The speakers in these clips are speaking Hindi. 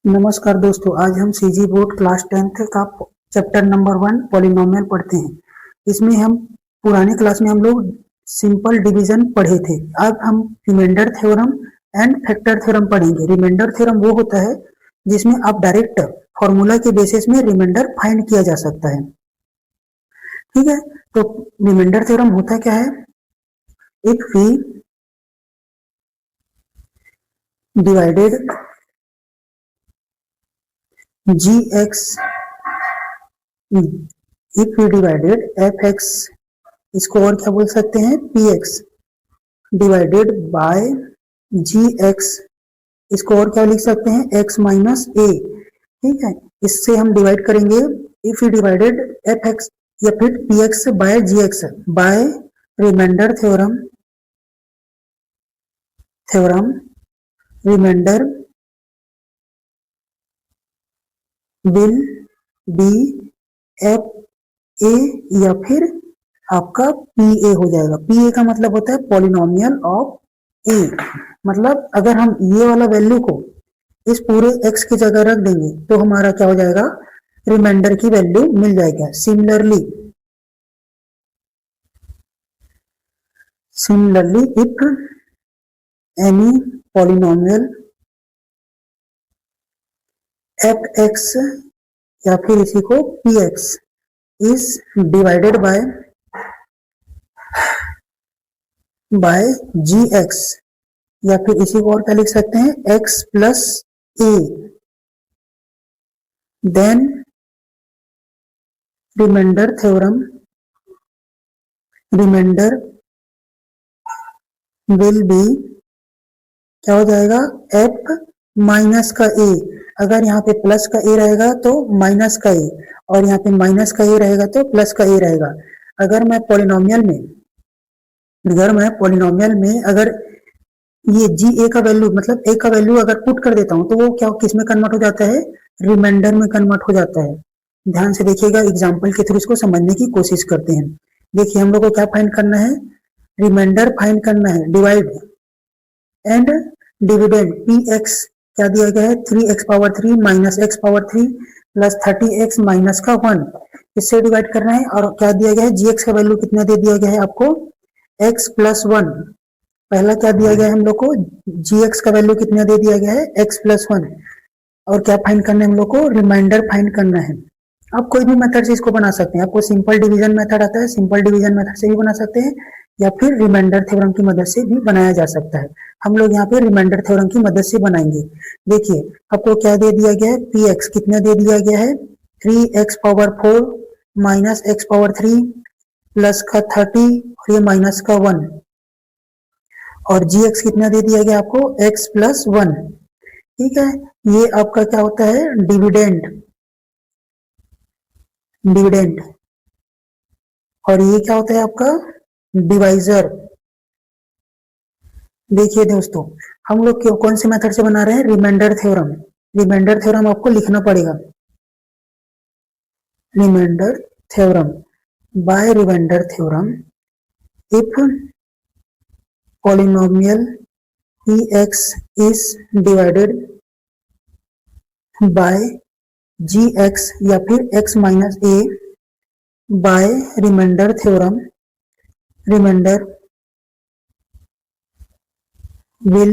नमस्कार दोस्तों, आज हम सीजी बोर्ड क्लास 10th का चैप्टर नंबर 1 पॉलिनोमियल पढ़ते हैं। इसमें हम पुराने क्लास में हम लोग सिंपल डिवीजन पढ़े थे। अब हम remainder theorem and factor theorem पढ़ेंगे। रिमाइंडर थ्योरम वो होता है जिसमें आप डायरेक्ट फॉर्मूला के बेसिस में रिमाइंडर फाइंड किया जा सकता है। ठीक है, तो रिमाइंडर थ्योरम होता क्या है? If we divided gx if we divided fx, इसको और क्या बोल सकते हैं? px डिवाइडेड बाय gx, इसको और क्या लिख सकते हैं? x minus a। ठीक है, इससे हम डिवाइड करेंगे इफ वी डिवाइडेड fx या फिर px by gx by remainder theorem remainder will be f a या फिर आपका पी ए हो जाएगा। पी ए का मतलब होता है पॉलिनोमियल ऑफ ए। मतलब अगर हम ये वाला वैल्यू को इस पूरे x की जगह रख देंगे तो हमारा क्या हो जाएगा? रिमाइंडर की वैल्यू मिल जाएगा। Similarly if any polynomial f x या फिर इसी को p x is divided by g x या फिर इसी को और क्या लिख सकते हैं? x plus a, then remainder will be क्या हो जाएगा? f माइनस का a। अगर यहाँ पे प्लस का a रहेगा तो माइनस का a, और यहाँ पे माइनस का a रहेगा तो प्लस का a रहेगा। अगर मैं पॉलिनोमियल में अगर ये जी ए का वैल्यू मतलब ए का वैल्यू अगर पुट कर देता हूं तो वो क्या किस में कन्वर्ट हो जाता है? रिमाइंडर में कन्वर्ट हो जाता है। ध्यान से देखिएगा, एग्जांपल के थ्रू इसको समझने की कोशिश करते हैं। देखिए, हम लोग को क्या फाइंड करना है? रिमाइंडर फाइंड करना है। Divide and dividend P x क्या दिया गया है? 3x power 3 minus x power 3 plus 30x minus का 1, इससे डिवाइड करना है। और क्या दिया गया है? जी एक्स का वैल्यू कितना दे दिया गया है आपको? x plus 1। पहला क्या दिया गया है हम लोग को? जी एक्स का वैल्यू कितना दे दिया गया है? x plus 1। और क्या फाइंड करना है हम लोग को? रिमाइंडर फाइंड करना है। आप कोई भी मेथड से इसको बना सकते हैं। आपको सिंपल डिवीजन मेथड आता है, सिंपल डिवीजन मेथड से भी बना सकते हैं या फिर रिमाइंडर थ्योरम की मदद से भी बनाया जा सकता है। हम लोग यहाँ पे रिमाइंडर थ्योरम की मदद से बनाएंगे। देखिए, आपको क्या दे दिया गया है? पी एक्स कितना दे दिया गया है? 3x power 4 minus x power 3 plus का 30 और ये माइनस का 1, और जी एक्स कितना दे दिया गया आपको? x plus 1। ठीक है, ये आपका क्या होता है? डिविडेंड। और ये क्या होता है आपका? डिवाइजर। देखिए दोस्तों, हम लोग कौन से मेथड से बना रहे हैं? रिमाइंडर थ्योरम आपको लिखना पड़ेगा। Remainder theorem by remainder theorem if polynomial px is divided by gx या फिर x minus a by remainder theorem, remainder will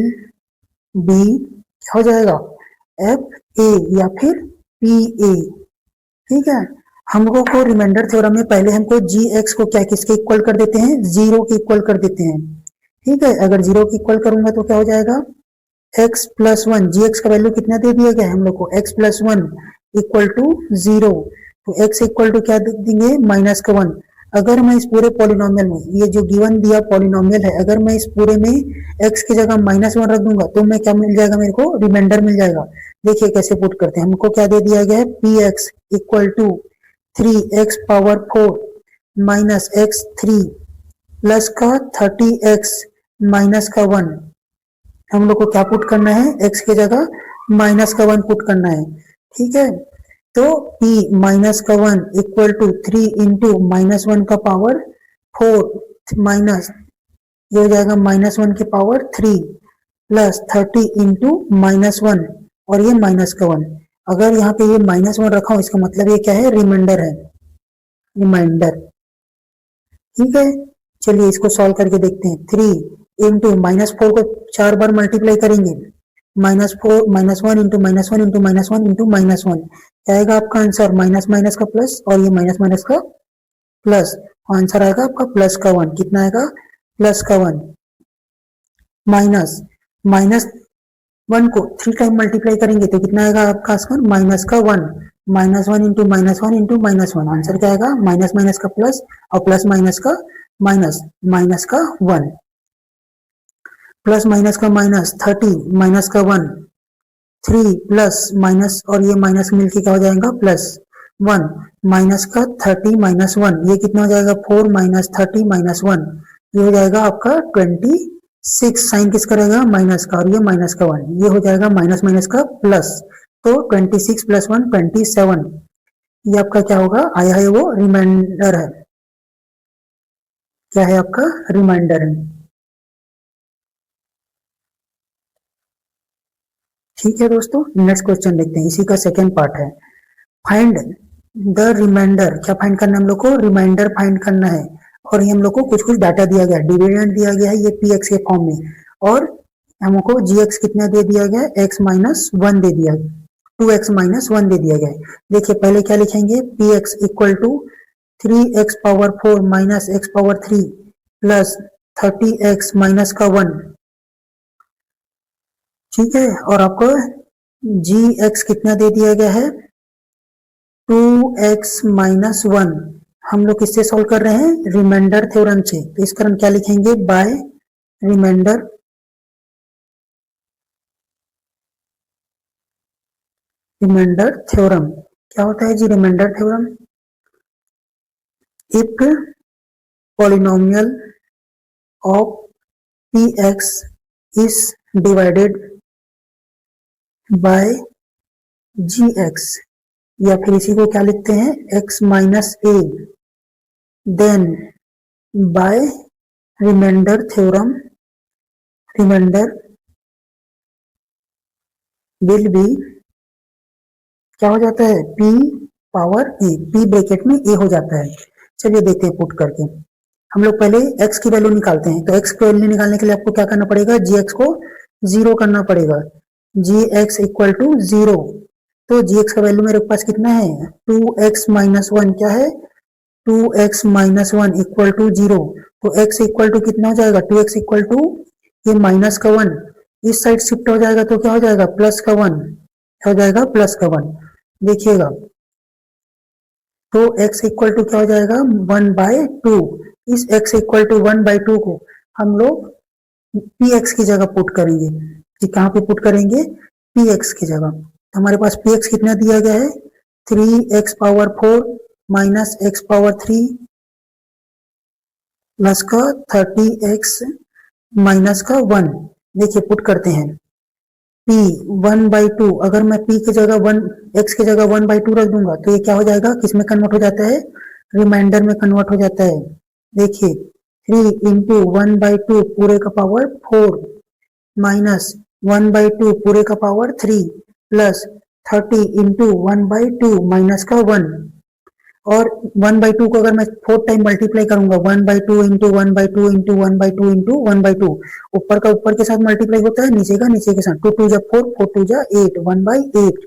be क्या हो जाएगा? एफ ए या फिर पी ए। ठीक है, हम लोगों को रिमाइंडर थ्योरम में पहले हमको जी एक्स को क्या किसके इक्वल कर देते हैं? 0 के इक्वल कर देते हैं। ठीक है, अगर 0 के इक्वल करूंगा तो क्या हो जाएगा? x plus 1। जी एक्स का वैल्यू कितना दे दिया गया है हम लोग को? x plus 1 equal to 0। तो x इक्वल टू क्या देंगे? माइनस का 1। अगर मैं इस पूरे पॉलिनोमियल में, ये जो गिवन दिया पॉलिनोमियल है, अगर मैं इस पूरे में x की जगह माइनस 1 रख दूंगा तो मैं क्या मिल जाएगा मेरे को? रिमाइंडर मिल जाएगा। देखिए कैसे पुट करते हैं। हमको क्या दे दिया गया है? P x equal to 3x power 4 minus x 3 plus का 30x माइनस का 1। हम लोग को क्या पुट करना है? x की जगह माइनस का 1 पुट करना है। ठीक है, तो p माइनस का 1 इक्वल टू 3 इंटू माइनस 1 का पावर 4 माइनस ये हो जाएगा माइनस 1 की पावर 3 प्लस 30 इंटू माइनस 1 और ये माइनस का 1। अगर यहाँ पे ये -1 रखा हो इसका मतलब ये क्या है, रिमाइंडर है, रिमाइंडर। ठीक है, चलिए इसको सॉल्व करके देखते हैं। 3 इंटू -4 को 4 बार मल्टीप्लाई करेंगे, -4 -1 इंटू -1 इंटू -1 इंटू -1, क्या आएगा आपका आंसर, माइनस माइनस का प्लस और ये माइनस माइनस का प्लस, आंसर आएगा आपका प्लस का 1। कितना आएगा, प्लस का 1। माइनस -1 को 3 टाइम मल्टीप्लाई करेंगे तो कितना आएगा आपका आंसर, माइनस का 1। -1 इंटू -1 इंटू -1, आंसर क्या आएगा, माइनस माइनस का प्लस और प्लस माइनस का माइनस, माइनस का 1, प्लस माइनस का माइनस 30 माइनस का 1, 3 प्लस माइनस और ये माइनस मिलके क्या हो जाएगा, प्लस 1, माइनस का 30 माइनस 1, ये कितना हो जाएगा, 4 माइनस 30 माइनस 1, ये हो जाएगा आपका 26। साइन किसका रहेगा, माइनस का, और ये माइनस का 1, ये हो जाएगा माइनस माइनस का प्लस, तो 26 प्लस 1 27, ये आपका क्या होगा, आया है वो रिमाइंडर है, क्या है आपका, रिमाइंडर है। ठीक है दोस्तों, नेक्स्ट क्वेश्चन देखते हैं, इसी का सेकेंड पार्ट है। फाइंड द रिमाइंडर, क्या फाइंड करना है हम लोग को, रिमाइंडर फाइंड करना है। और ये हम लोग को कुछ कुछ डाटा दिया गया है, डिविडेंड दिया गया है ये पी एक्स के फॉर्म में, और हमको जी एक्स कितना दे दिया गया है, एक्स माइनस 1 दे दिया गया, 2x माइनस 1 दे दिया गया है। देखिए पहले क्या लिखेंगे, p x equal to 3x power 4 minus x power 3 plus 30x minus का 1। ठीक है, और आपको जी एक्स कितना दे दिया गया है, 2x माइनस 1। हम लोग किससे सॉल्व कर रहे हैं, रिमाइंडर थ्योरम से, तो इसका हम क्या लिखेंगे, बाय रिमाइंडर थ्योरम। क्या होता है जी remainder theorem, if polynomial of px is divided by gx, या फिर इसी को क्या लिखते हैं, x minus a, then by remainder theorem, remainder will be, क्या हो जाता है, p power a, p bracket में a हो जाता है। चलिए देखते हैं पुट करके। हम लोग पहले x की वैल्यू निकालते हैं, तो x की वैल्यू निकालने के लिए आपको क्या करना पड़ेगा, gx को 0 करना पड़ेगा, gx इक्वल टू 0। तो gx का वैल्यू मेरे पास कितना है, 2x माइनस 1, क्या है, 2x माइनस 1 इक्वल टू 0। तो x इक्वल टू कितना हो जाएगा, 2x इक्वल टू ये माइनस का 1, इस साइड शिफ्ट हो जाएगा तो क्या हो जाएगा, प्लस का 1 हो जाएगा, प्लस का 1। देखिएगा, तो x इक्वल टू क्या हो जाएगा, 1/2। इस x इक्वल टू 1/2 को हम लोग px की जगह पुट करेंगे, कि कहाँ पे पुट करेंगे, px की जगह। तो हमारे पास px कितना दिया गया है, 3x power 4 minus x power 3 plus का 30x माइनस का 1। देखिए पुट करते हैं, p 1/2, अगर मैं p की जगह 1, x की जगह 1/2 रख दूंगा तो ये क्या हो जाएगा, किसमें कन्वर्ट हो जाता है, रिमाइंडर में कन्वर्ट हो जाता है। देखिए 3 इंटू 1/2 पूरे का पावर 4 माइनस 1/2 पूरे का पावर 3 प्लस 30 इंटू 1/2 माइनस का 1, और 1/2 को अगर मैं 4 टाइम मल्टीप्लाई करूंगा, 1/2 इंटू 1/2 इंटू 1/2 इंटू 1/2, ऊपर का ऊपर के साथ मल्टीप्लाई होता है, नीचे का नीचे के साथ, 2 2 जा 4, 4 2 जा 8, 1/8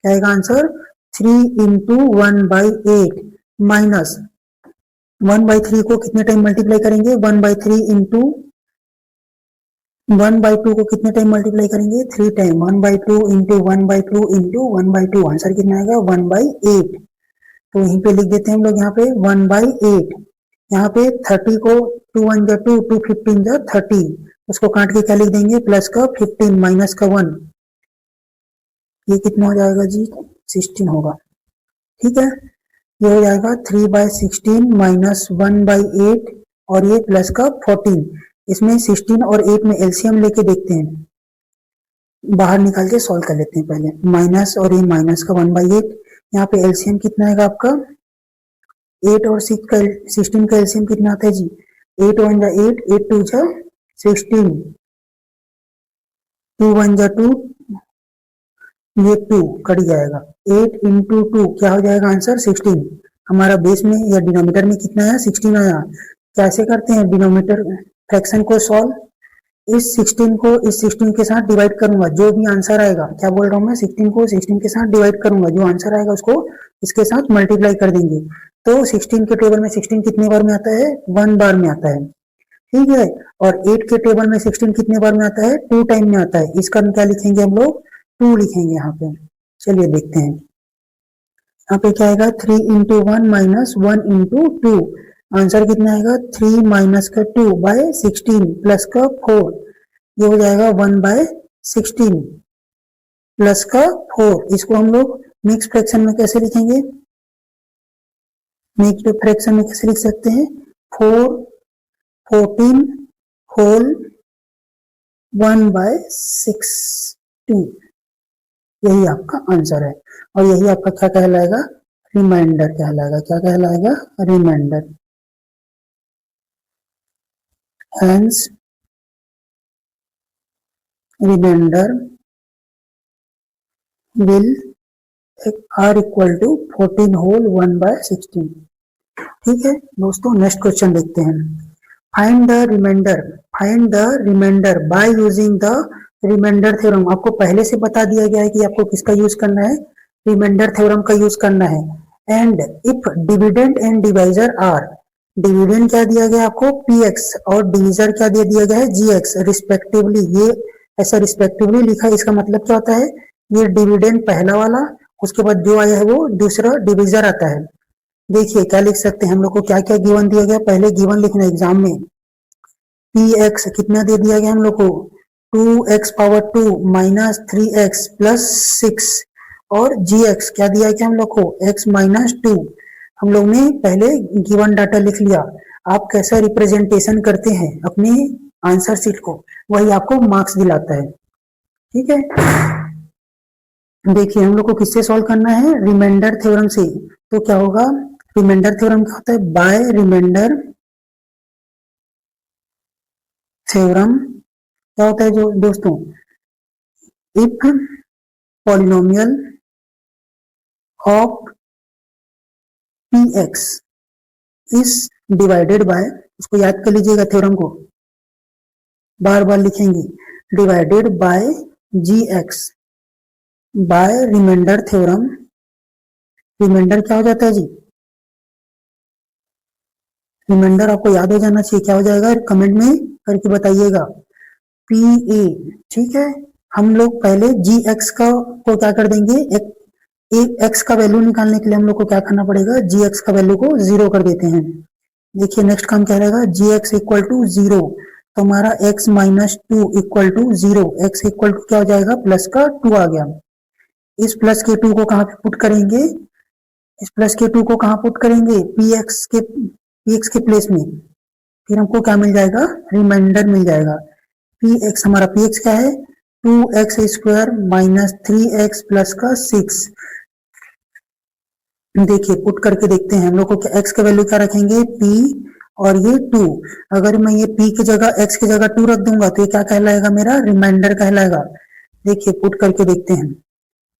क्या आएगा आंसर, 3 इंटू 1/8 माइनस 1/3 को कितने टाइम मल्टीप्लाई करेंगे, 1/3 इंटू 1/2 को कितने टाइम मल्टीप्लाई करेंगे, 3 टाइम, 1/2 इंटू 1/2 इंटू 1/2, आंसर कितना आएगा, 1/8। तो यहीं पे लिख देते हैं हम लोग, यहाँ पे 1/8, यहाँ पे 30 को 2 1 जा 2, 2 15 जा 30, उसको काट के क्या लिख देंगे, प्लस का 15 माइनस का 1, ये कितना हो जाएगा जी, 16 होगा। ठीक है, ये हो जाएगा 3/16 माइनस 1/8, और ये प्लस का 14। इसमें 16 और 8 में एलसीएम लेके देखते हैं, बाहर निकाल के सॉल्व कर लेते हैं पहले, माइनस और ये माइनस का 1/8, यहाँ पे एलसीएम कितना आएगा आपका, 8 और 6 का 16 का एलसीएम कितना आता है जी, 8 1 जा 8, 8 2 जा 16, 2 1 जा 2, ये 2 कट जाएगा, 8 इंटू 2 क्या हो जाएगा आंसर 16। हमारा बेस में या डिनोमिनेटर में कितना आया 16 आया। कैसे करते हैं डिनोमिनेटर फ्रैक्शन को सॉल्व, इस 16 को इस 16 के साथ डिवाइड करूंगा, जो भी आंसर आएगा, क्या बोल रहा हूँ मैं, 16 को 16 के साथ डिवाइड करूंगा, जो आंसर आएगा उसको इसके साथ मल्टीप्लाई कर देंगे। तो 16 के टेबल में 16 कितने बार में आता है 1 बार में आता है, ठीक है। और 8 के टेबल में 16 कितने बार में आता है 2 टाइम में आता है। इसका क्या लिखेंगे हम लोग 2 लिखेंगे यहाँ पे। चलिए देखते हैं यहाँ पे क्या आएगा 3 इंटू 1 माइनस 1 इंटू 2, आंसर कितना आएगा 3 माइनस का 2 बाय 16 प्लस का 4, ये हो जाएगा 1 बाय 16 प्लस का 4। इसको हम लोग मिक्स फ्रैक्शन में कैसे लिखेंगे, मिक्स फ्रैक्शन में कैसे लिख सकते हैं 14 होल 1 बाय 16, यही आपका आंसर है। और यही आपका क्या कहलाएगा रिमाइंडर कहलाएगा। क्या कहलाएगा remainder. Hence remainder will are equal to 14 whole 1 by 16। ठीक है दोस्तों, नेक्स्ट क्वेश्चन देखते हैं। Find the remainder by using the remainder theorem. आपको पहले से बता दिया गया है कि आपको किसका यूज करना है, रिमाइंडर थ्योरम का यूज करना है। And if dividend and divisor are, dividend क्या दिया गया आपको px और डिविजर क्या दे दिया गया है gx रिस्पेक्टिवली। ये ऐसा रिस्पेक्टिवली लिखा है, इसका मतलब क्या होता है, ये डिविडेंड पहला वाला, उसके बाद जो आया है वो दूसरा डिविजर आता है। देखिए क्या लिख सकते हैं हम लोग को, क्या क्या गिवन दिया गया, पहले गिवन लिखना एग्जाम में। px कितना दे दिया गया हम लोग को 2x power 2 minus 3x plus 6, और gx क्या दिया गया हम लोग को x माइनस 2। हम लोग ने पहले गिवन डाटा लिख लिया। आप कैसा रिप्रेजेंटेशन करते हैं अपने आंसर शीट को, वही आपको मार्क्स दिलाता है। ठीक है, देखिए हम लोग को किससे सॉल्व करना है, रिमाइंडर थ्योरम से। तो क्या होगा, रिमाइंडर थ्योरम क्या होता है, बाय रिमाइंडर थ्योरम क्या होता है जो दोस्तों, if polynomial of px is divided by, उसको याद कर लीजिएगा थ्योरम को, बार बार लिखेंगे, divided by gx by remainder theorem. Remainder क्या हो जाता है जी, रिमाइंडर आपको याद हो जाना चाहिए, क्या हो जाएगा कमेंट में करके बताइएगा, pa। ठीक है, हम लोग पहले gx का को क्या कर देंगे, एक x का वैल्यू निकालने के लिए हम लोग को क्या करना पड़ेगा, gx का वैल्यू को 0 कर देते हैं। देखिए नेक्स्ट काम क्या रहेगा, gx इक्वल टू 0, तो हमारा x minus 2 equal to 0, x equal to क्या हो जाएगा प्लस का 2 आ गया। इस प्लस के 2 को कहाँ पे पुट करेंगे, इस प्लस के 2 को कहाँ पुट करेंगे, px के प्लेस में, फिर हमको क्या मिल जाएगा, रिमाइंडर मिल जाएगा। px हमारा px क्या है 2x square minus 3x plus का 6। देखिए पुट करके देखते हैं हम लोग को, x का वैल्यू क्या रखेंगे p और ये 2। अगर मैं ये p की जगह x की जगह 2 रख दूंगा तो ये क्या कहलाएगा, मेरा रिमाइंडर कहलाएगा। देखिए पुट करके देखते हैं,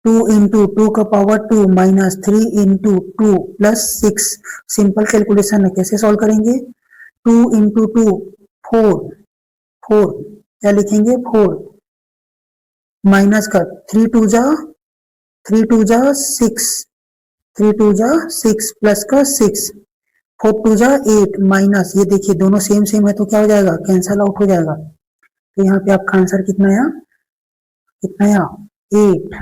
2 इंटू 2 का power 2 minus 3 into 2 plus 6, simple calculation है, कैसे सॉल्व करेंगे, 2 इंटू 2 4, क्या लिखेंगे 4, माइनस का 3 टू जा 6, 3 टू जा 6 प्लस का 6, 4 टू जा 8 माइनस, ये देखिए दोनों सेम है तो क्या हो जाएगा, कैंसल आउट हो जाएगा। तो यहाँ पे आपका आंसर कितना आया, 8।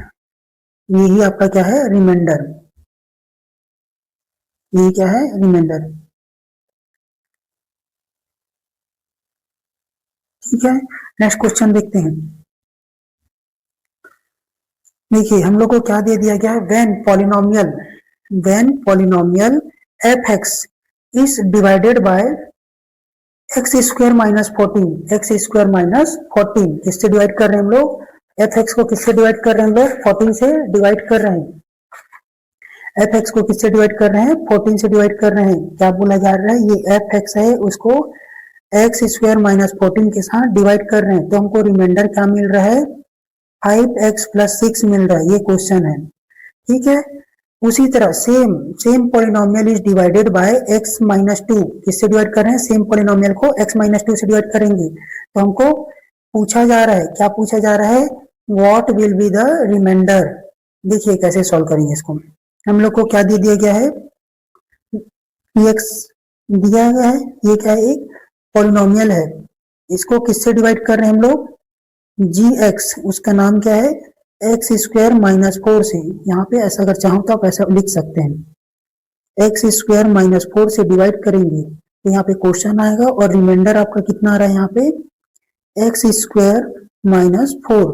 यही आपका क्या है रिमाइंडर, यही क्या है रिमाइंडर। ठीक है, नेक्स्ट क्वेश्चन देखते हैं। देखिए हम लोग को क्या दे दिया गया है, when polynomial fx is divided bye x square minus 14, x square minus 14, किससे डिवाइड कर रहे हैं हम लोग, fx को किससे डिवाइड कर रहे हैं हम लोग, 14 से डिवाइड कर रहे हैं। fx को किससे डिवाइड कर रहे हैं, 14 से डिवाइड कर रहे हैं। क्या बोला जा रहा है, ये fx है उसको एक्स स्क्वायर माइनस 14 के साथ डिवाइड कर रहे हैं, तो हमको रिमाइंडर क्या मिल रहा है 5x+6 मिल रहा है, ये क्वेश्चन है, ठीक है। उसी तरह same polynomial is divided bye x-2, किससे डिवाइड कर रहे हैं, सेम पॉलिनोमियल को x-2 से डिवाइड करेंगे। तो हमको पूछा जा रहा है, क्या पूछा जा रहा है, what will be the remainder. देखिए कैसे सॉल्व करेंगे इसको। हम लोग को क्या दे दिया गया है, px दिया गया है, ये क्या है, एक पॉलिनोमियल है, इसको किससे डिवाइड कर रहे हैं हम लोग, gx, उसका नाम क्या है, x² - 4 से। यहाँ पे ऐसा अगर चाहो तो आप ऐसा लिख सकते हैं, x² - 4 से डिवाइड करेंगे तो यहाँ पे क्वेश्चन आएगा और रिमाइंडर आपका कितना आ रहा है यहाँ पे, x² - 4,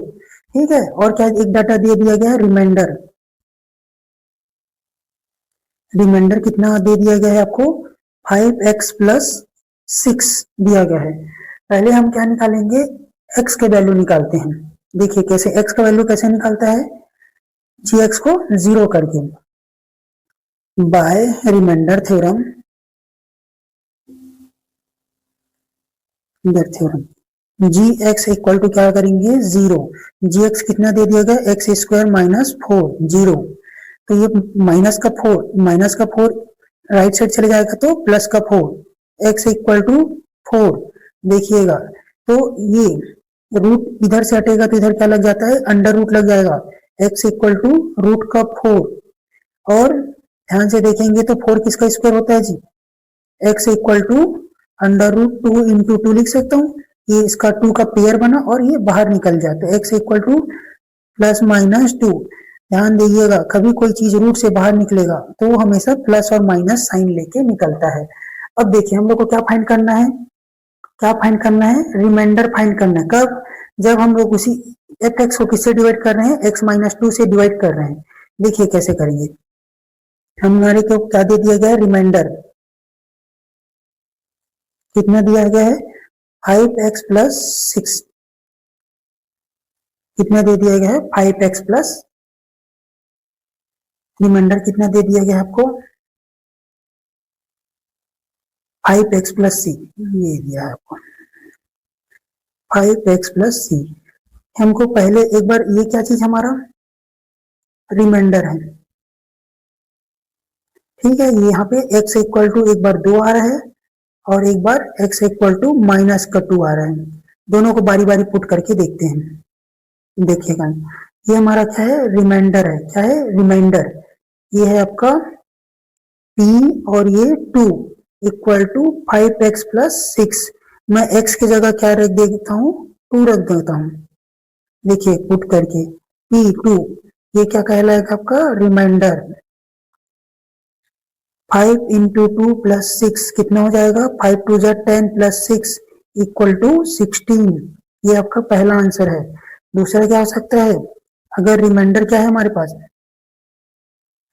ठीक है। और क्या एक डाटा दे दिया गया है, रिमाइंडर, रिमाइंडर कितना दे दिया गया है आपको, 5x+6 दिया गया है। पहले हम क्या निकालेंगे, x के वैल्यू निकालते हैं। देखिए कैसे x का वैल्यू कैसे निकालता है, gx को 0 करके, by remainder theorem, gx equal to क्या करेंगे, 0, gx कितना दे दिया गया, x² - 4, 0, तो ये माइनस का 4 राइट साइड चले जाएगा तो प्लस का 4, x इक्वल टू 4, देखिएगा तो ये रूट इधर से हटेगा तो इधर क्या लग जाता है, अंडर रूट लग जाएगा, x इक्वल टू रूट का 4, और ध्यान से देखेंगे तो 4 किसका स्क्वायर होता है जी, x equal to under root 2 into 2 लिख सकता हूँ, ये इसका 2 का पेयर बना और ये बाहर निकल जाए तो x इक्वल टू +-2। ध्यान दीजिएगा कभी कोई चीज रूट से बाहर निकलेगा तो वो हमेशा प्लस और माइनस साइन लेके निकलता है। अब देखिए हम लोग को क्या फाइंड करना है, क्या फाइंड करना है, रिमाइंडर फाइंड करना है। कब, जब हम लोग उसी fx को किससे डिवाइड कर रहे हैं, x-2 से डिवाइड कर रहे हैं। देखिए कैसे करेंगे, हमारे को क्या दे दिया गया है, रिमाइंडर कितना दिया गया है, 5x+6, कितना दे दिया गया है, 5x+, रिमाइंडर कितना दे दिया गया है आपको, 5x+c, ये दिया है आपको 5x+c। हमको पहले एक बार ये क्या चीज हमारा रिमाइंडर है, ठीक है। यहाँ पे x इक्वल टू एक बार 2 आ रहा है और एक बार x इक्वल टू -2 आ रहा है, दोनों को बारी बारी पुट करके देखते हैं। देखिएगा ये हमारा क्या है, रिमाइंडर है, क्या है, रिमाइंडर, ये है आपका p और ये 2 इक्वल टू 5x+6। मैं x की जगह क्या रख देता हूँ, 2 रख देता हूँ। देखिए पुट करके p2, ये क्या कहलाएगा आपका, रिमाइंडर। 5 इंटू 2 + 6 कितना हो जाएगा, 5 2 जा 10 + 6 इक्वल टू 16। ये आपका पहला आंसर है। दूसरा क्या हो सकता है, अगर रिमाइंडर क्या है हमारे पास,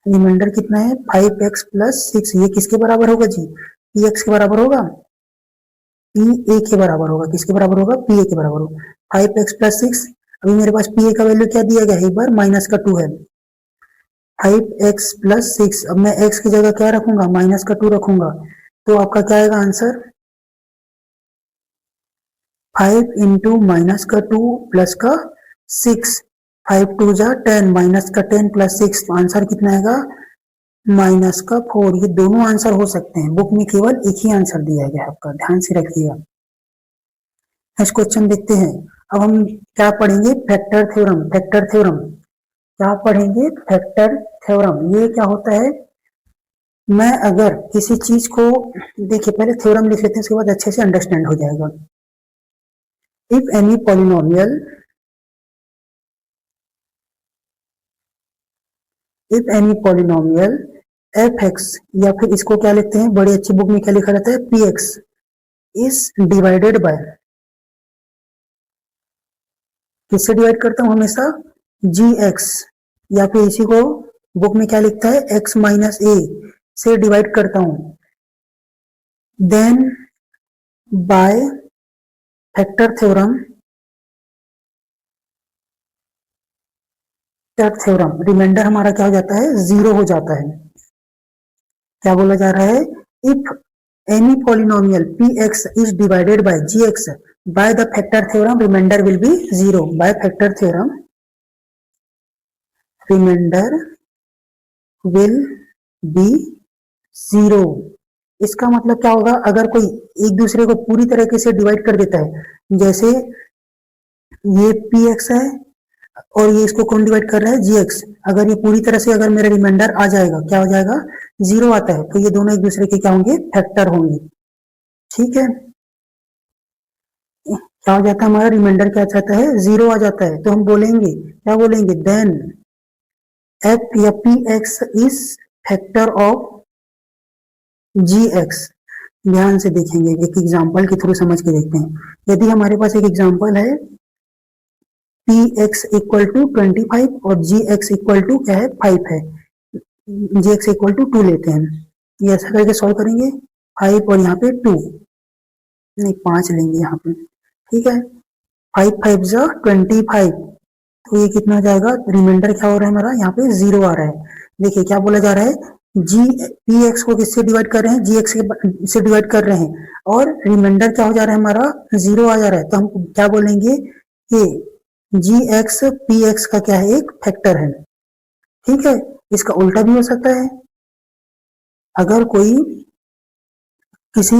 रिमाइंडर कितना है, 5x+6, ये किसके बराबर होगा जी, px के बराबर होगा, pa के बराबर होगा, किसके बराबर होगा, pa के बराबर होगा। 5x+6, अभी मेरे पास pa का वैल्यू क्या दिया गया है, एक बार -2 है, 5x+6, अब मैं x की जगह क्या रखूंगा, -2 रखूंगा, तो आपका क्या आएगा आंसर, 5 इंटू -2 प्लस का 6, 5 2 जा 10, -10 + 6, तो आंसर कितना आएगा, -4। ये दोनों आंसर हो सकते हैं, बुक में केवल एक ही आंसर दिया गया है आपका, ध्यान से रखिएगा। नेक्स्ट क्वेश्चन देखते हैं। अब हम क्या पढ़ेंगे, फैक्टर थ्योरम। फैक्टर थ्योरम क्या पढ़ेंगे, फैक्टर थ्योरम। ये क्या होता है, मैं अगर किसी चीज को, देखिए पहले थ्योरम लिख लेते हैं, उसके बाद अच्छे से अंडरस्टैंड हो जाएगा। If any polynomial, if any polynomial fx, या फिर इसको क्या लिखते हैं, बड़ी अच्छी बुक में क्या लिखा रहता है, px इज डिवाइडेड बाय, किससे डिवाइड करता हूं हमेशा, gx, या फिर इसी को बुक में क्या लिखता है, x-a से डिवाइड करता हूं, then by factor theorem, theorem remainder हमारा क्या हो जाता है, 0 हो जाता है। क्या बोला जा रहा है, if any polynomial px is divided by gx by the factor theorem, remainder will be 0 by factor theorem, remainder will be 0। इसका मतलब क्या होगा, अगर कोई एक दूसरे को पूरी तरीके से डिवाइड कर देता है, जैसे ये पी एक्स है और ये इसको कौन डिवाइड कर रहा है, जी एक्स। अगर ये पूरी तरह से अगर मेरा रिमाइंडर आ जाएगा, क्या हो जाएगा, 0 आता है, तो ये दोनों एक दूसरे के क्या होंगे, फैक्टर होंगे। ठीक है, क्या हो जाता है, हमारा रिमाइंडर क्या चाहता है, 0 आ जाता है, तो हम बोलेंगे, क्या बोलेंगे, देन एफ या p x is factor of g x. ध्यान से देखेंगे, एक एग्जांपल के थ्रू समझ के देखते हैं। यदि हमारे पास एक एग्जांपल है, पी एक्स इक्वल टू 25 और जी एक्स इक्वल टू क्या है, 5 है, जी एक्स इक्वल टू 2 लेते हैं, ये ऐसा करके सॉल्व करेंगे, 5 और यहाँ पे 2, नहीं 5 लेंगे यहाँ पे। ठीक है, 5 5 जा 25, तो ये कितना जाएगा, रिमाइंडर क्या हो रहा है हमारा, यहाँ पे 0 आ रहा है। देखिए क्या बोला जा रहा है, जी पी एक्स को किससे डिवाइड कर रहे हैं, जी एक्स से डिवाइड कर रहे हैं, और रिमाइंडर क्या हो जा रहा है हमारा, 0 आ जा रहा है, तो हम क्या बोलेंगे, ये जी एक्स पी एक्स का क्या है, एक फैक्टर है। ठीक है, इसका उल्टा भी हो सकता है, अगर कोई किसी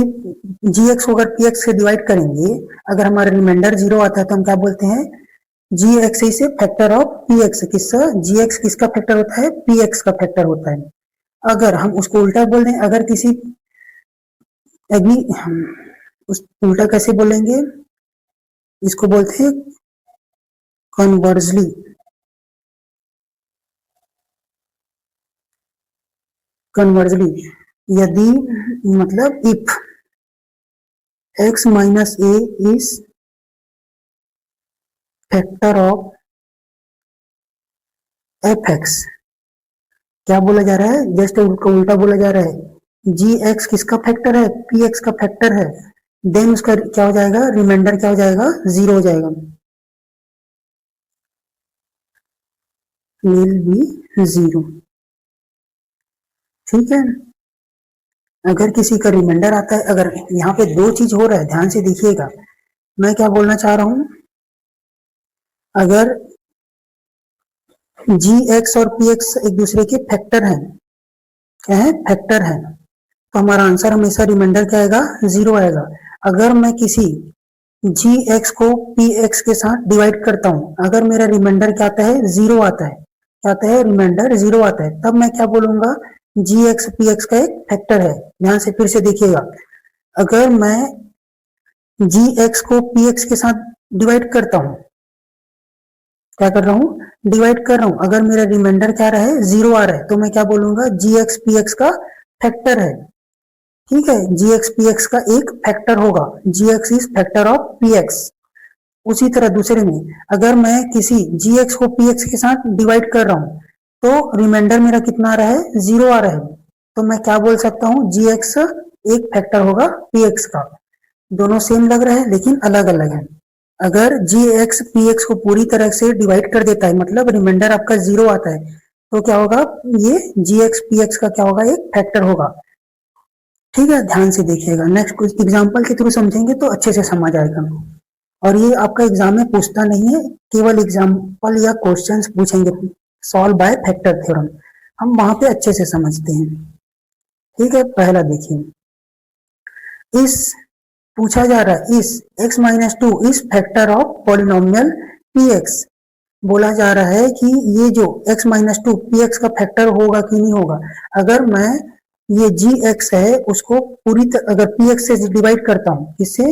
जी एक्स को अगर पी एक्स से डिवाइड करेंगे, अगर हमारा रिमाइंडर 0 आता है, तो हम क्या बोलते हैं, g x is a factor of p x. किसका, जी एक्स किसका फैक्टर होता है, पी एक्स का फैक्टर होता है। अगर हम उसको उल्टा बोल दें, अगर किसी एग्नी, उस उल्टा कैसे बोलेंगे, इसको बोलते हैं कन्वर्जली। कन्वर्जली, यदि मतलब if x minus A is factor of F x, क्या बोला जा रहा है, जस्ट उसका उल्टा बोला जा रहा है, जी एक्स किसका फैक्टर है, पी एक्स का फैक्टर है, देन उसका क्या हो जाएगा, रिमाइंडर क्या हो जाएगा, 0 हो जाएगा, विल बी 0। ठीक है, अगर किसी का रिमाइंडर आता है, अगर यहाँ पे दो चीज हो रहा है, ध्यान से देखिएगा, मैं क्या बोलना चाह रहा हूं, अगर जी एक्स और पी एक्स एक दूसरे के फैक्टर हैं, क्या है, फैक्टर है, तो हमारा आंसर हमेशा रिमाइंडर क्या आएगा, 0 आएगा। अगर मैं किसी जी एक्स को पी एक्स के साथ डिवाइड करता हूं, अगर मेरा रिमाइंडर क्या आता है, 0 आता है, क्या आता है, रिमाइंडर 0 आता है, तब मैं क्या बोलूंगा, जी एक्स पी एक्स का एक फैक्टर है। ध्यान से फिर से देखिएगा, अगर मैं जी एक्स को पी एक्स के साथ डिवाइड करता हूं, क्या कर रहा हूं, डिवाइड कर रहा हूं, अगर मेरा रिमाइंडर क्या रहा है, 0 आ रहा है, तो मैं क्या बोलूंगा, जी एक्स पी एक्स का फैक्टर है। ठीक है, जी एक्स पी एक्स का एक फैक्टर होगा, g x is factor of p x. उसी तरह दूसरे में, अगर मैं किसी जी एक्स को पी एक्स के साथ डिवाइड कर रहा हूं, तो रिमाइंडर मेरा कितना आ रहा है, 0 आ रहा है, तो मैं क्या बोल सकता हूं, जी एक्स एक फैक्टर होगा पी एक्स का। दोनों सेम लग रहा है लेकिन अलग अलग है। अगर जी एक्स पी एक्स को पूरी तरह से डिवाइड कर देता है, मतलब रिमाइंडर आपका 0 आता है, तो क्या होगा, ये जी एक्स पी एक्स का क्या होगा, एक फैक्टर होगा। ठीक है, ध्यान से देखिएगा, नेक्स्ट कुछ एग्जांपल के थ्रू समझेंगे तो अच्छे से समझ आएगा। और ये आपका एग्जाम में पूछता नहीं है, केवल एग्जांपल या क्वेश्चंस पूछेंगे, सॉल्व बाय फैक्टर थ्योरम, हम वहां पे अच्छे से समझते हैं। ठीक है, पहला देखिए, इस पूछा जा रहा है, इस x माइनस टू इस factor of polynomial P x. बोला जा रहा है कि ये जो x minus two P x का फैक्टर होगा कि नहीं होगा। अगर मैं ये जी एक्स है उसको अगर पी एक्स से डिवाइड करता हूँ, किससे,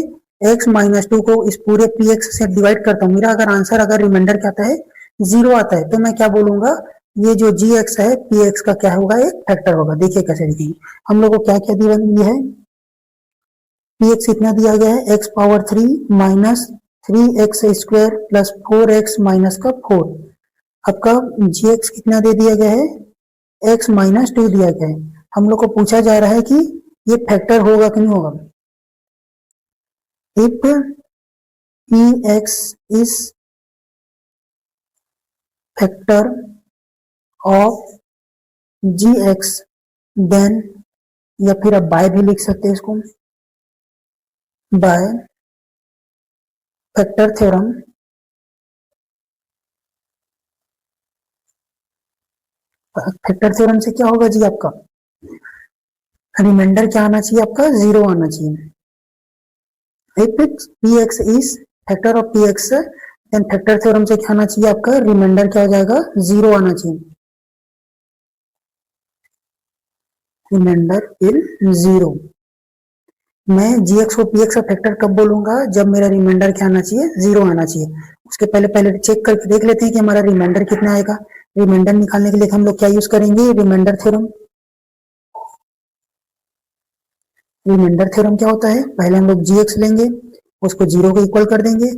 x माइनस टू को इस पूरे पी एक्स से डिवाइड करता हूँ, मेरा अगर आंसर, अगर रिमाइंडर क्या आता है, 0 आता है, तो मैं क्या बोलूंगा, ये जो जी एक्स है पी एक्स का क्या होगा, एक फैक्टर होगा। देखिए कैसे देखेंगे, हम लोग को क्या क्या दिया है, पी एक्स इतना दिया गया है, x power 3 minus 3x square plus 4x minus का 4। आपका जी एक्स कितना दे दिया गया है, x माइनस 2 दिया गया है। हम लोग को पूछा जा रहा है कि ये फैक्टर होगा कि नहीं होगा। If p x is factor of g x, then, या फिर आप बाय भी लिख सकते हैं इसको, by factor theorem, factor theorem से क्या होगा जी, आपका रिमाइंडर क्या आना चाहिए, आपका 0 आना चाहिए। If px is factor of px, then factor theorem से क्या आना चाहिए, आपका रिमाइंडर क्या हो जाएगा, 0 आना चाहिए। रिमाइंडर इल 0। मैं gx को px का फैक्टर कब बोलूंगा, जब मेरा रिमाइंडर क्या आना चाहिए, 0 आना चाहिए। उसके पहले पहले चेक करके देख लेते हैं कि हमारा रिमाइंडर कितना आएगा। रिमाइंडर निकालने के लिए हम लोग क्या यूज करेंगे, रिमाइंडर थ्योरम। रिमाइंडर थ्योरम क्या होता है, पहले हम लोग gx लेंगे, उसको 0 को इक्वल कर देंगे,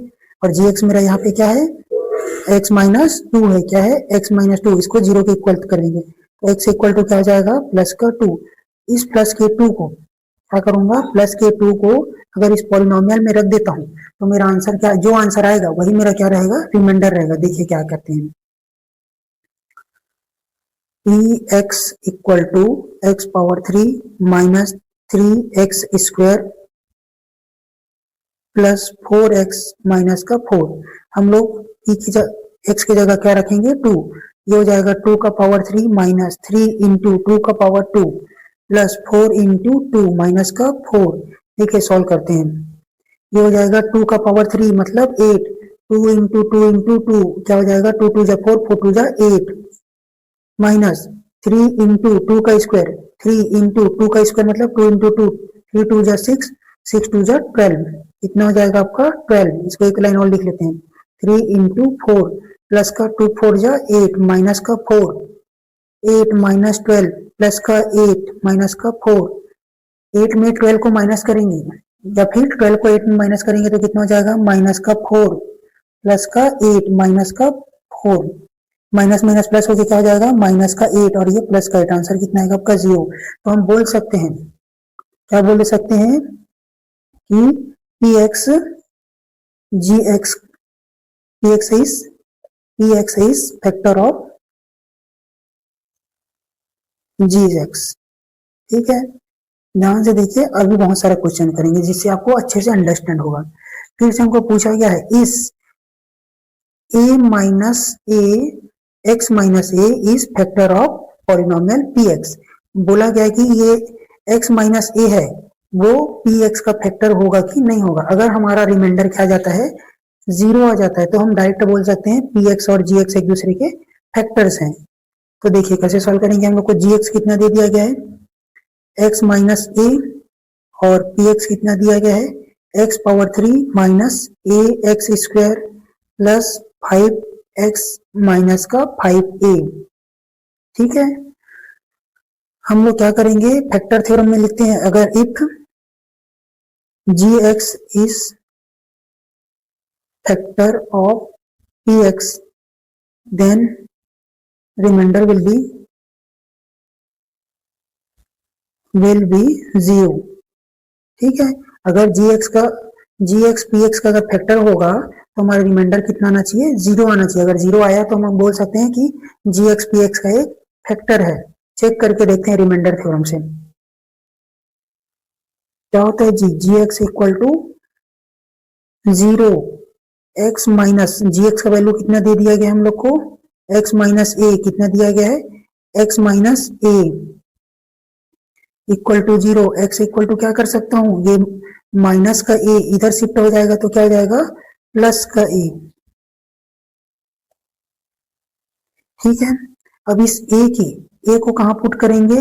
और gx मेरा यहाँ पे क्या है, x माइनस टू है, क्या है, x माइनस टू, इसको 0 के इक्वल कर देंगे, तो x इक्वल टू क्या हो जाएगा, प्लस का 2। इस प्लस के 2 को क्या करूंगा, प्लस के 2 को अगर इस पॉलिनोमियल में रख देता हूं, तो मेरा आंसर क्या, जो आंसर आएगा वही मेरा क्या रहेगा, रिमाइंडर रहेगा। देखिए क्या करते हैं, px equal to x power 3 minus 3x square plus 4x minus का 4। हम लोग p की x की जगह क्या रखेंगे, 2। ये हो जाएगा 2 का पावर 3 माइनस 3 इंटू 2 का पावर 2 प्लस 4 इंटू 2 माइनस का 4। देखिए सॉल्व करते हैं, ये हो जाएगा 2 का पावर 3 मतलब 8, 2 इंटू 2 इंटू 2 क्या हो जाएगा, 2 2 जा 4, 4 2 जा 8 माइनस 3 इंटू 2 का स्क्वायर, 3 इंटू 2 का स्क्वायर मतलब 2 इंटू 2, 3 2 जा 6, 6 2 जा 12, कितना हो जाएगा आपका 12। इसको एक लाइन और लिख लेते हैं, 3 इंटू 4 प्लस का 2 4 जा 8 माइनस का 4, 8 माइनस 12 प्लस का 8 माइनस का 4। 8 में 12 को माइनस करेंगे, या फिर 12 को 8 में माइनस करेंगे तो कितना हो जाएगा, माइनस का 4 प्लस का 8 माइनस का 4, माइनस माइनस प्लस होकर क्या हो जाएगा, माइनस का 8, और ये प्लस का 8, आंसर कितना आएगा आपका 0। तो हम बोल सकते हैं, क्या बोल सकते हैं कि px gx, px is factor of gx। ठीक है, ध्यान से देखिए, अभी बहुत सारा क्वेश्चन करेंगे जिससे आपको अच्छे से अंडरस्टैंड होगा। फिर से हमको पूछा गया है, इस a minus a x minus A is factor of polynomial px। बोला गया कि ये x माइनस ए है, वो px का फैक्टर होगा कि नहीं होगा। अगर हमारा रिमाइंडर क्या आ जाता है, 0 आ जाता है, तो हम डायरेक्ट बोल सकते हैं px और gx एक दूसरे के फैक्टर्स हैं। तो देखिए कैसे सॉल्व करेंगे, हम लोग को gx कितना दे दिया गया है, x माइनस ए, और px कितना दिया गया है, x power 3 minus a x square plus 5x minus का 5a। ठीक है, हम लोग क्या करेंगे, फैक्टर थ्योरम में लिखते हैं, अगर if gx is factor of px then remainder will be 0। ठीक है, अगर gx px का अगर फैक्टर होगा तो हमारा रिमाइंडर कितना आना चाहिए, 0 आना चाहिए। अगर 0 आया तो हम बोल सकते हैं कि gx px का एक फैक्टर है। चेक करके देखते हैं रिमाइंडर थ्योरम से क्या होता है जी, gx equal to 0, x minus gx का वैल्यू कितना दे दिया गया हम लोग को, x माइनस ए कितना दिया गया है, x minus a equal to 0। x equal to क्या कर सकता हूँ, ये माइनस का a इधर शिफ्ट हो जाएगा तो क्या हो जाएगा, प्लस का a। ठीक है, अब इस a को कहाँ पुट करेंगे,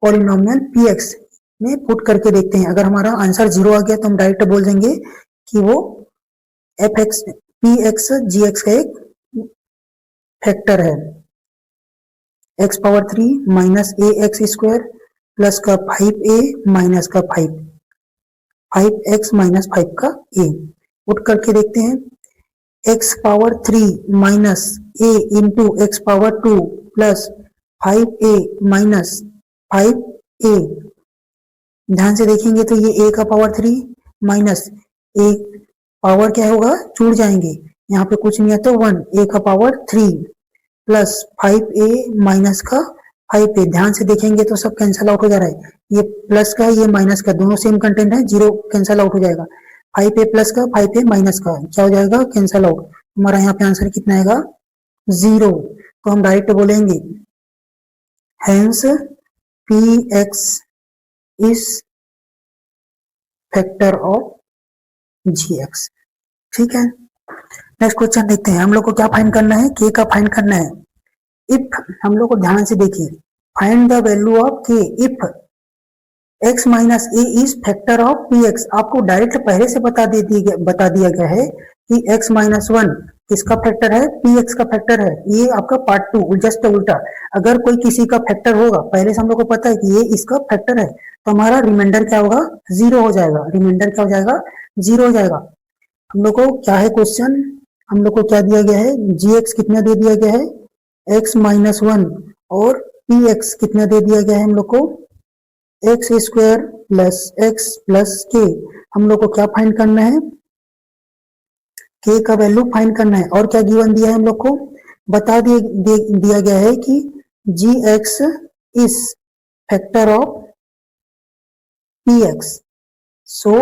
पॉलिनोमियल px में पुट करके देखते हैं। अगर हमारा आंसर 0 आ गया तो हम डायरेक्ट बोल देंगे कि वो fx px gx का एक फैक्टर है। x power 3 minus a x square plus का 5a माइनस का 5x माइनस 5 का a पुट करके देखते हैं। x power 3 minus a into x power 2 plus 5a minus 5a, ध्यान से देखेंगे तो ये a का पावर 3 माइनस a पावर क्या होगा, जुड़ जाएंगे, यहाँ पे कुछ नहीं है तो 1, a का पावर 3 प्लस 5a माइनस का 5a, ध्यान से देखेंगे तो सब कैंसिल आउट हो जा रहा है, ये प्लस का ये माइनस का दोनों सेम कंटेंट है, 0 कैंसिल आउट हो जाएगा, 5a प्लस का 5a माइनस का क्या हो जाएगा, कैंसिल आउट। हमारा यहाँ पे आंसर कितना आएगा, 0। तो हम डायरेक्ट बोलेंगे Hence px is factor of gx। ठीक है, नेक्स्ट क्वेश्चन देखते हैं। हम लोग को क्या फाइंड करना है, k का फाइंड करना है। इफ, हम लोग को ध्यान से देखिए, find the value of k if x minus A is factor of p x. आपको डायरेक्ट पहले से बता दिया गया है कि x माइनस वन किसका फैक्टर है, पी एक्स का फैक्टर है। ये आपका पार्ट टू, जस्ट उल्टा। अगर कोई किसी का फैक्टर होगा, पहले से हम लोग को पता है कि ये इसका फैक्टर है, तो हमारा रिमाइंडर क्या होगा, जीरो हो जाएगा। रिमाइंडर क्या हो जाएगा, जीरो हो जाएगा। हम लोग को क्या है क्वेश्चन, हम लोग को क्या दिया गया है, जी एक्स कितना दे दिया गया है, x माइनस वन, और पी एक्स कितना दे दिया गया है हम लोग को, x square plus x plus k. हम लोग को क्या फाइंड करना है, के का वैल्यू फाइंड करना है। और क्या गिवन दिया है हम लोग को, बता दिया गया है कि g x is factor of p x. So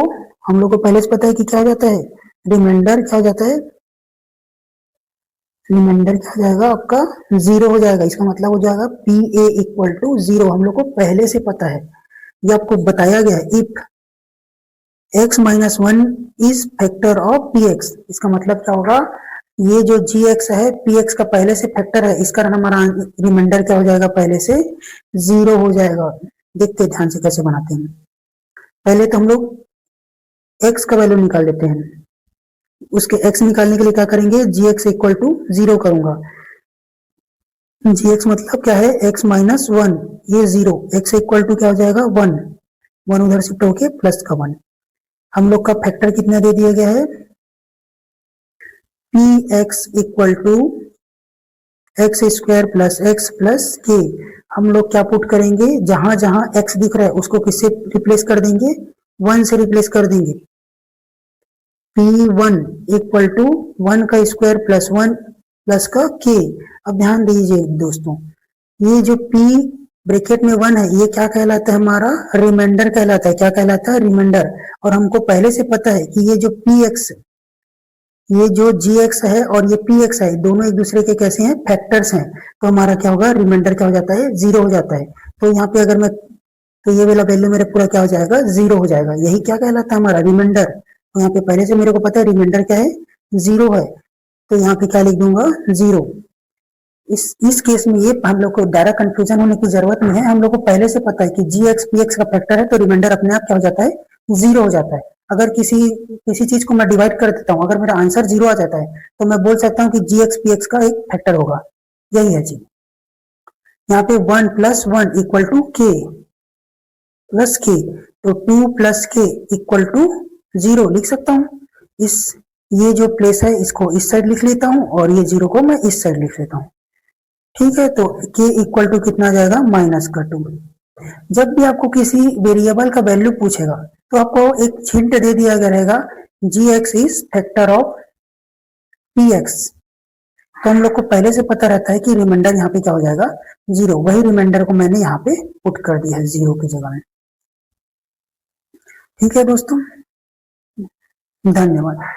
हम लोग को पहले से पता है कि क्या हो जाता है, रिमाइंडर क्या हो जाता है, रिमाइंडर क्या हो जाएगा आपका, जीरो हो जाएगा। इसका मतलब हो जाएगा p a equal to zero. हम लोग को पहले से पता है, ये आपको बताया गया है। If x minus one is factor of p x, इसका मतलब क्या होगा, ये जो जी एक्स है पी एक्स का पहले से फैक्टर है, इस कारण हमारा रिमाइंडर क्या हो जाएगा, पहले से जीरो हो जाएगा। देखते ध्यान से कैसे बनाते हैं। पहले तो हम लोग x का वैल्यू निकाल लेते हैं। उसके x निकालने के लिए क्या करेंगे, g x equal to zero करूंगा। जी एक्स मतलब क्या है, x माइनस वन, ये जीरो, x इक्वल टू क्या हो जाएगा, वन। वन उधर शिफ्ट होके प्लस का वन। हम लोग का फैक्टर कितना दे दिया गया है, p x equal to x square plus x plus k. हम लोग क्या पुट करेंगे, जहां जहां x दिख रहा है उसको किससे रिप्लेस कर देंगे, वन से रिप्लेस कर देंगे। P one equal to one का स्क्वायर प्लस वन प्लस का के। अब ध्यान दीजिए दोस्तों, ये जो p ब्रैकेट में वन है, ये क्या कहलाता है, हमारा रिमाइंडर कहलाता है। क्या कहलाता है, रिमाइंडर। और हमको पहले से पता है कि ये जो पी एक्स, ये जो जी एक्स है और ये पी एक्स है, दोनों एक दूसरे के कैसे हैं, फैक्टर्स हैं। तो हमारा क्या होगा, रिमाइंडर क्या हो जाता है, जीरो हो जाता है। तो यहाँ पे अगर मैं, तो ये वाला वैल्यू मेरा पूरा क्या हो जाएगा, जीरो हो जाएगा। यही क्या कहलाता है, हमारा रिमाइंडर। तो यहाँ पे पहले से मेरे को पता है रिमाइंडर क्या है, जीरो है। तो यहाँ पे क्या लिख दूंगा, जीरो। इस केस में ये हम लोग को डायरेक्ट कंफ्यूजन होने की जरूरत नहीं है। हम लोग को पहले से पता है कि जी एक्स पी एक्स का फैक्टर है, तो रिमाइंडर अपने आप क्या हो जाता है, जीरो हो जाता है। अगर किसी चीज को मैं डिवाइड कर देता हूँ, अगर मेरा आंसर जीरो आ जाता है, तो मैं बोल सकता हूँ कि जी एक्स पी एक्स का एक फैक्टर होगा। यही है जी। यहाँ पे one plus one equal to k plus k, तो two plus k equal to zero लिख सकता हूँ। इस, ये जो प्लेस है इसको इस साइड लिख लेता हूँ, और ये जीरो को मैं इस साइड लिख लेता हूँ। ठीक है, तो k इक्वल टू कितना आ जाएगा, माइनस का टू। जब भी आपको किसी वेरिएबल का वैल्यू पूछेगा, तो आपको एक हिंट दे दिया गया रहेगा, g x is factor of p x. तो हम लोग को पहले से पता रहता है कि रिमाइंडर यहाँ पे क्या हो जाएगा, जीरो। वही रिमाइंडर को मैंने यहाँ पे पुट कर दिया है जीरो की जगह में। ठीक है दोस्तों, धन्यवाद।